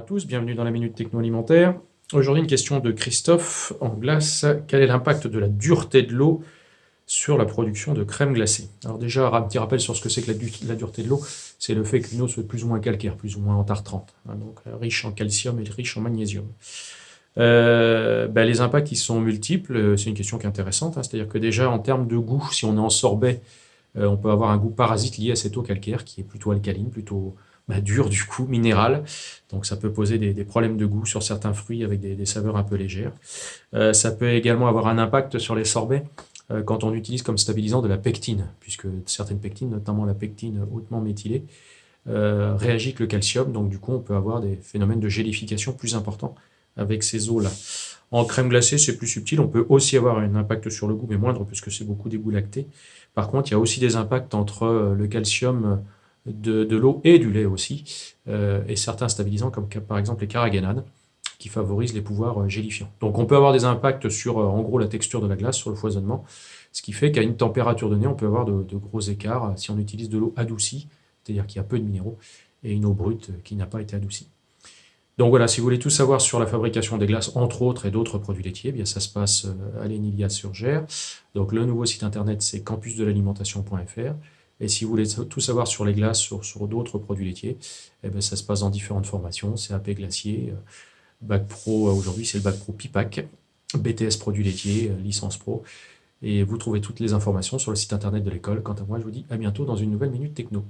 tous, bienvenue dans la Minute Techno Alimentaire. Aujourd'hui, une question de Christophe en glace. Quel est l'impact de la dureté de l'eau sur la production de crème glacée? Alors déjà, un petit rappel sur ce que c'est que la dureté de l'eau. C'est le fait qu'une eau soit plus ou moins calcaire, plus ou moins entartrante, donc riche en calcium et riche en magnésium. Les impacts ils sont multiples, c'est une question qui est intéressante, c'est-à-dire que déjà en termes de goût, si on est en sorbet, on peut avoir un goût parasite lié à cette eau calcaire qui est plutôt alcaline, plutôt dure du coup, minérale. Donc ça peut poser des problèmes de goût sur certains fruits avec des saveurs un peu légères. Ça peut également avoir un impact sur les sorbets quand on utilise comme stabilisant de la pectine, puisque certaines pectines, notamment la pectine hautement méthylée, réagit avec le calcium, donc du coup on peut avoir des phénomènes de gélification plus importants avec ces eaux-là. En crème glacée, c'est plus subtil, on peut aussi avoir un impact sur le goût, mais moindre, puisque c'est beaucoup des goûts lactés. Par contre, il y a aussi des impacts entre le calcium de l'eau et du lait aussi, et certains stabilisants, comme par exemple les carragénanes, qui favorisent les pouvoirs gélifiants. Donc on peut avoir des impacts sur, en gros, la texture de la glace, sur le foisonnement, ce qui fait qu'à une température donnée, on peut avoir de gros écarts si on utilise de l'eau adoucie, c'est-à-dire qu'il y a peu de minéraux, et une eau brute qui n'a pas été adoucie. Donc voilà, si vous voulez tout savoir sur la fabrication des glaces, entre autres, et d'autres produits laitiers, bien ça se passe à l'Énilia-sur-Gers. Donc le nouveau site internet, c'est campusdelalimentation.fr. Et si vous voulez tout savoir sur les glaces, sur d'autres produits laitiers, ça se passe dans différentes formations, CAP glacier, Bac Pro, aujourd'hui c'est le Bac Pro PIPAC, BTS produits laitiers, licence pro. Et vous trouvez toutes les informations sur le site internet de l'école. Quant à moi, je vous dis à bientôt dans une nouvelle Minute Techno.